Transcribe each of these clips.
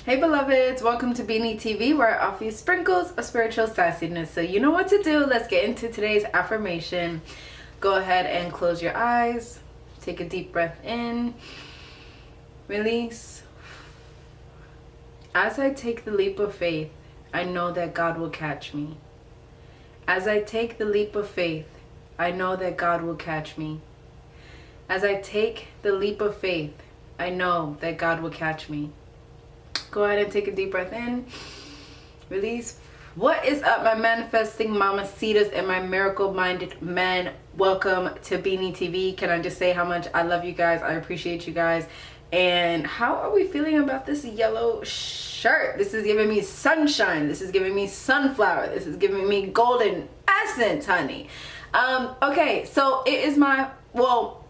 Hey beloveds, welcome to Beanie TV, where I offer you sprinkles of spiritual sassiness. So you know what to do. Let's get into today's affirmation. Go ahead and close your eyes. Take a deep breath in. Release. As I take the leap of faith, I know that God will catch me. As I take the leap of faith, I know that God will catch me. As I take the leap of faith, I know that God will catch me. Go ahead and take a deep breath in. Release. What is up, my manifesting mamacitas and my miracle-minded men? Welcome to Beanie TV. Can I just say how much I love you guys? I appreciate you guys. And how are we feeling about this yellow shirt? This is giving me sunshine. This is giving me sunflower. This is giving me golden essence, honey. Okay, so it is my, well,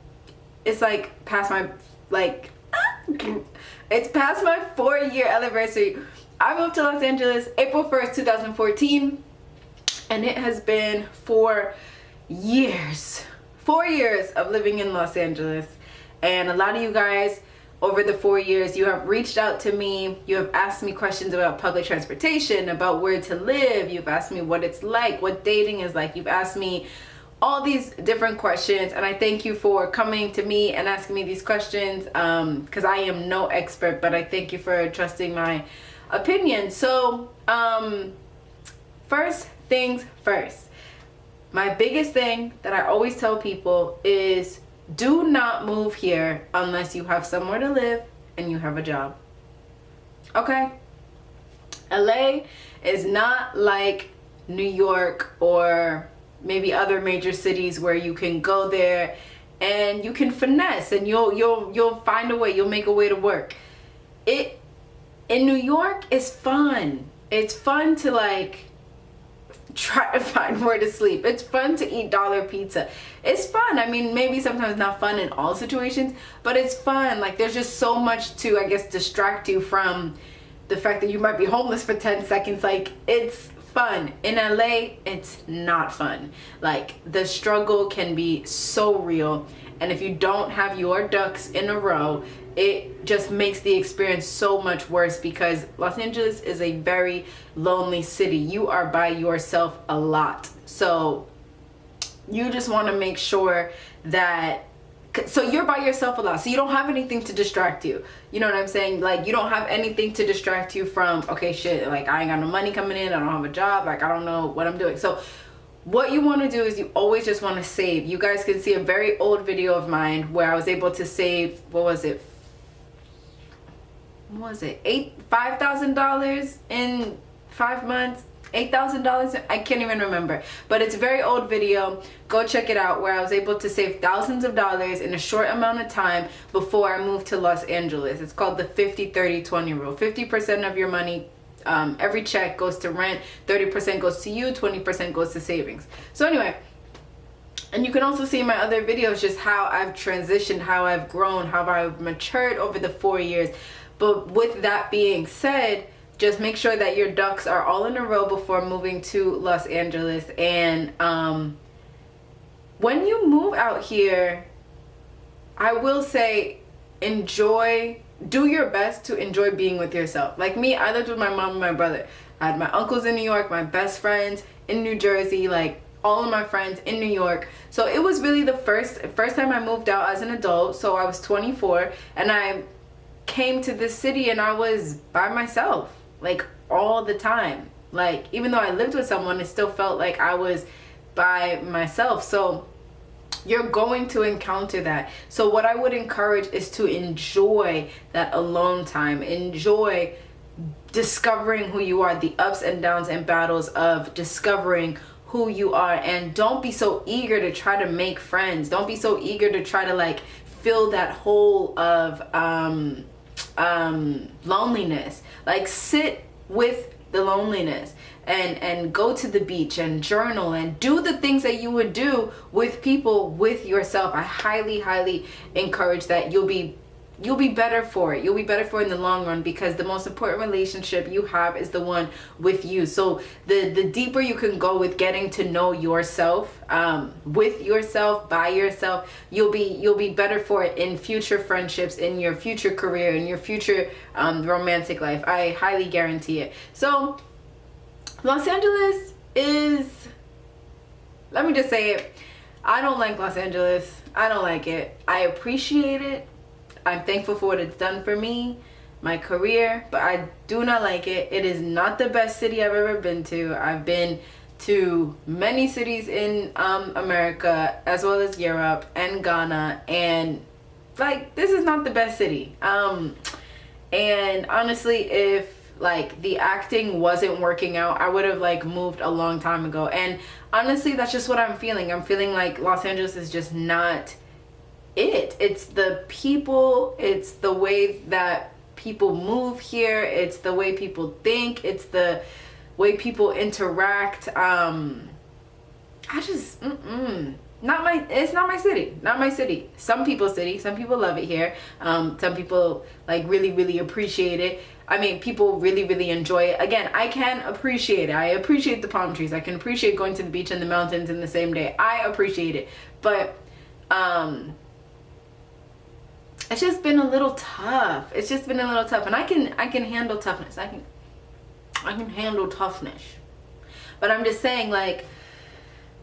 it's like past my, it's past my 4-year anniversary. I moved to Los Angeles April 1st, 2014, and it has been 4 years. 4 years of living in Los Angeles. And a lot of you guys over the 4 years, you have reached out to me. You have asked me questions about public transportation, about where to live. You've asked me what it's like, what dating is like. You've asked me all these different questions, and I thank you for coming to me and asking me these questions, because I am no expert, but I thank you for trusting my opinion. So first things first, my biggest thing that I always tell people is do not move here unless you have somewhere to live and you have a job. Okay? LA is not like New York or maybe other major cities where you can go there and you can finesse and you'll find a way, you'll make a way to work. In New York is fun. It's fun to like try to find where to sleep. It's fun to eat dollar pizza. It's fun. I mean, maybe sometimes not fun in all situations, but it's fun. Like there's just so much to, I guess, distract you from the fact that you might be homeless for 10 seconds. Like it's fun. In LA, it's not fun. Like the struggle can be so real, and if you don't have your ducks in a row, it just makes the experience so much worse, because Los Angeles is a very lonely city. You are by yourself a lot, so you just want to make sure that, so you're by yourself a lot, so you don't have anything to distract you. You know what I'm saying? Like you don't have anything to distract you from, okay, shit, like I ain't got no money coming in, I don't have a job, like I don't know what I'm doing. So what you want to do is you always just want to save. You guys can see a very old video of mine where I was able to save, $5,000 in 5 months, $8,000. I can't even remember, but it's a very old video. Go check it out, where I was able to save thousands of dollars in a short amount of time before I moved to Los Angeles. It's called the 50-30-20 rule. 50% of your money, every check goes to rent, 30% goes to you, 20% goes to savings. So anyway, and you can also see in my other videos just how I've transitioned, how I've grown, how I've matured over the 4 years. But with that being said, just make sure that your ducks are all in a row before moving to Los Angeles. And when you move out here, I will say do your best to enjoy being with yourself. Like me, I lived with my mom and my brother. I had my uncles in New York, my best friends in New Jersey, like all of my friends in New York. So it was really the first time I moved out as an adult. So I was 24 and I came to this city and I was by myself, like all the time. Like even though I lived with someone, it still felt like I was by myself. So you're going to encounter that. So what I would encourage is to enjoy that alone time. Enjoy discovering who you are, the ups and downs and battles of discovering who you are. And don't be so eager to try to make friends. Don't be so eager to try to like fill that hole of loneliness. Like sit with the loneliness and go to the beach and journal and do the things that you would do with people, with yourself. I highly encourage that. You'll be you'll be better for it. You'll be better for it in the long run, because the most important relationship you have is the one with you. So the deeper you can go with getting to know yourself, with yourself, by yourself, you'll be better for it in future friendships, in your future career, in your future romantic life. I highly guarantee it. So Los Angeles is, let me just say it, I don't like Los Angeles. I don't like it. I appreciate it. I'm thankful for what it's done for me, my career, but I do not like it. It is not the best city I've ever been to. I've been to many cities in America, as well as Europe and Ghana, and like, this is not the best city. And honestly, if like the acting wasn't working out, I would have like moved a long time ago. And honestly, that's just what I'm feeling. I'm feeling like Los Angeles is just not it. It's the people, it's the way that people move here, it's the way people think, it's the way people interact. I just it's not my city. Not my city. Some people's city. Some people love it here. Some people like really appreciate it. I mean, people really enjoy it. Again, I can appreciate it. I appreciate the palm trees. I can appreciate going to the beach and the mountains in the same day. I appreciate it. But it's just been a little tough. It's just been a little tough. And I can handle toughness. I can handle toughness. But I'm just saying, like,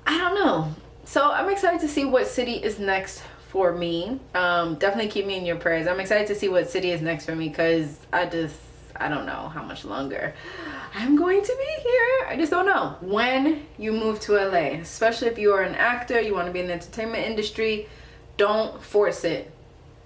I don't know. So I'm excited to see what city is next for me. Definitely keep me in your prayers. I'm excited to see what city is next for me, because I don't know how much longer I'm going to be here. I just don't know. When you move to LA, especially if you are an actor, you want to be in the entertainment industry, don't force it.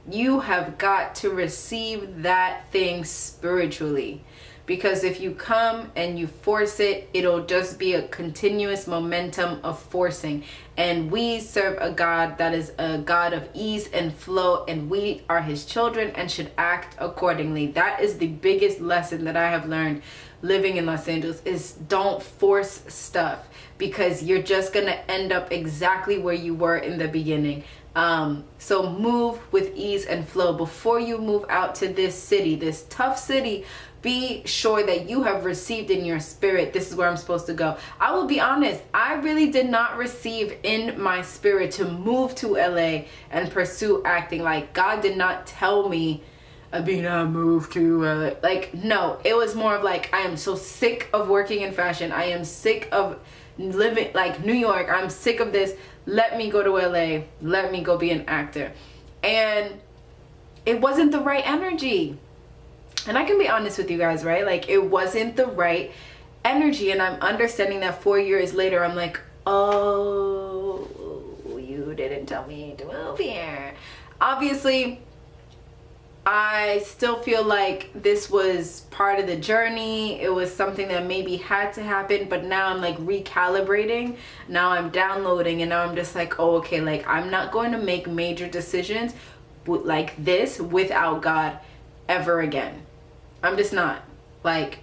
You have got to receive that thing spiritually. Because if you come and you force it, it'll just be a continuous momentum of forcing. And we serve a God that is a God of ease and flow, and we are his children and should act accordingly. That is the biggest lesson that I have learned living in Los Angeles, is don't force stuff, because you're just gonna end up exactly where you were in the beginning. So move with ease and flow. Before you move out to this city, this tough city, be sure that you have received in your spirit, this is where I'm supposed to go. I will be honest, I really did not receive in my spirit to move to LA and pursue acting. Like, God did not tell me, Abina, move to LA. Like, no, it was more of like, I am so sick of working in fashion. I am sick of living like New York. I'm sick of this. Let me go to LA. Let me go be an actor. And it wasn't the right energy. And I can be honest with you guys, right? Like, it wasn't the right energy. And I'm understanding that 4 years later, I'm like, oh, you didn't tell me to move here. Obviously, I still feel like this was part of the journey. It was something that maybe had to happen, but now I'm like recalibrating. Now I'm downloading, and now I'm just like, oh, okay, like, I'm not going to make major decisions like this without God ever again. I'm just not. Like,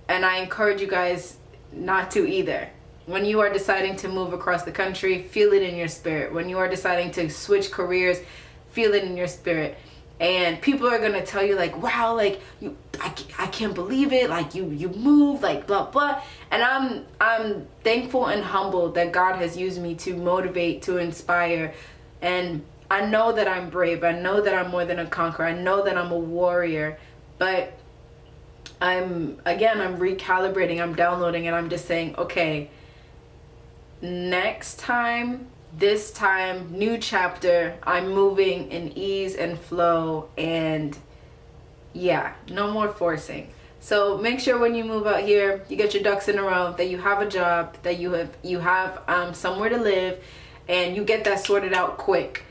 and I encourage you guys not to either. When you are deciding to move across the country, feel it in your spirit. When you are deciding to switch careers, feel it in your spirit. And people are gonna tell you like, wow, like, I can't believe it, like you moved, like blah blah. And I'm thankful and humbled that God has used me to motivate, to inspire. And I know that I'm brave. I know that I'm more than a conqueror. I know that I'm a warrior. But I'm recalibrating, I'm downloading, and I'm just saying, okay, next time, this time, new chapter, I'm moving in ease and flow, and yeah, no more forcing. So make sure when you move out here, you get your ducks in a row, that you have a job, that you have somewhere to live, and you get that sorted out quick.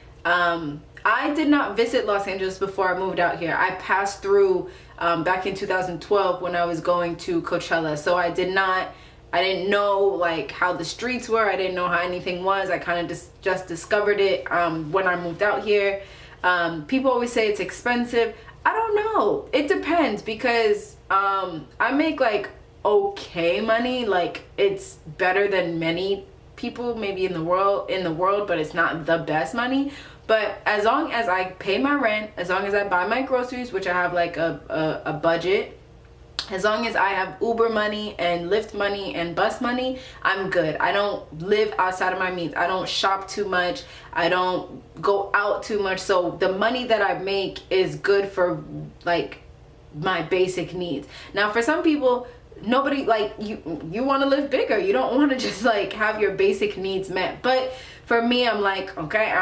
I did not visit Los Angeles before I moved out here. I passed through back in 2012 when I was going to Coachella. So I didn't know like how the streets were. I didn't know how anything was. I kind of just discovered it when I moved out here. People always say it's expensive. I don't know. It depends, because I make like okay money. Like, it's better than many people maybe in the world, but it's not the best money. But as long as I pay my rent, as long as I buy my groceries, which I have like a budget, as long as I have Uber money and Lyft money and bus money, I'm good. I don't live outside of my means. I don't shop too much. I don't go out too much. So the money that I make is good for like my basic needs. Now for some people, nobody, like, you want to live bigger. You don't want to just like have your basic needs met. But for me, I'm like, okay,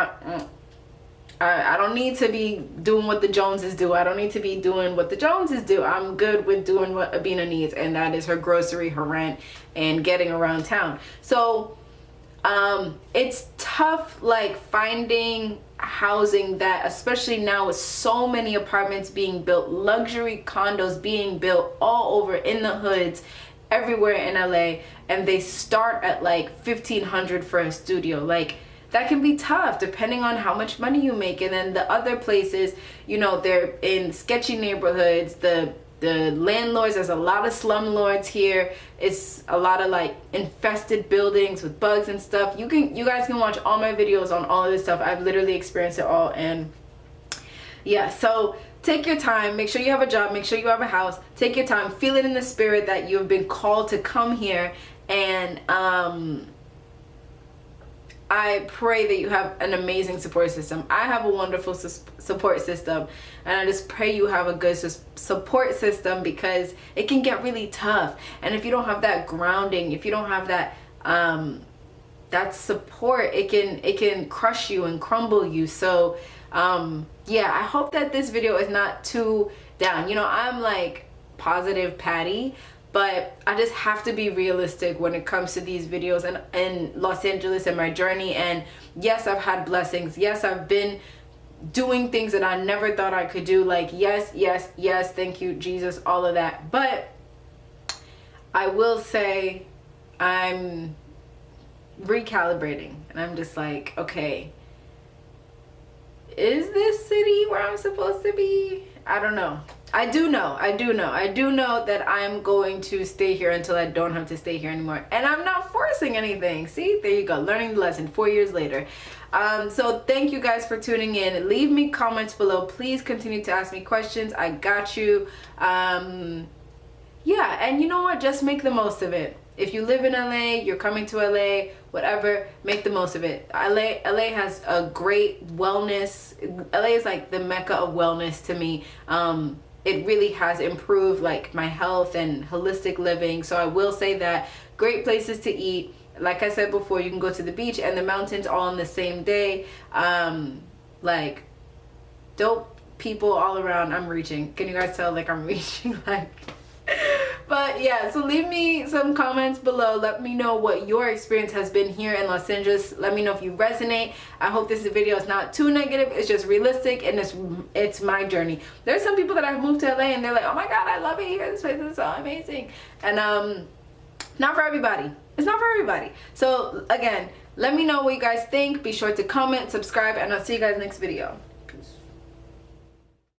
I don't need to be doing what the Joneses do. I don't need to be doing what the Joneses do. I'm good with doing what Abina needs, and that is her grocery, her rent, and getting around town. So it's tough, like, finding housing that, especially now with so many apartments being built, luxury condos being built all over in the hoods everywhere in LA, and they start at like $1,500 for a studio. Like, that can be tough depending on how much money you make. And then the other places, you know, they're in sketchy neighborhoods. The landlords, there's a lot of slumlords here. It's a lot of like infested buildings with bugs and stuff. You guys can watch all my videos on all of this stuff. I've literally experienced it all. And yeah, so take your time, make sure you have a job, make sure you have a house, take your time, feel it in the spirit that you've been called to come here. And I pray that you have an amazing support system. I have a wonderful support system, and I just pray you have a good support system, because it can get really tough. And if you don't have that grounding, if you don't have that that support, it can crush you and crumble you. So yeah, I hope that this video is not too down. You know, I'm like positive Patty, but I just have to be realistic when it comes to these videos and in Los Angeles and my journey. And yes, I've had blessings. Yes, I've been doing things that I never thought I could do. Like, yes, thank you, Jesus, all of that. But I will say I'm recalibrating, and I'm just like, okay, is this city where I'm supposed to be? I don't know. I do know that I'm going to stay here until I don't have to stay here anymore. And I'm not forcing anything. See, there you go, learning the lesson 4 years later. So thank you guys for tuning in. Leave me comments below. Please continue to ask me questions. I got you. Yeah, and you know what? Just make the most of it. If you live in LA, you're coming to LA, whatever, make the most of it. LA has a great wellness. LA is like the mecca of wellness to me. It really has improved like my health and holistic living. So I will say that great places to eat. Like I said before, you can go to the beach and the mountains all on the same day. Like dope people all around. I'm reaching. Can you guys tell like I'm reaching? Like, but yeah, so leave me some comments below. Let me know what your experience has been here in Los Angeles. Let me know if you resonate. I hope this video is not too negative. It's just realistic, and it's my journey. There's some people that have moved to LA and they're like, oh my god, I love it here, this place is so amazing. And not for everybody. It's not for everybody. So again, let me know what you guys think. Be sure to comment, subscribe, and I'll see you guys next video.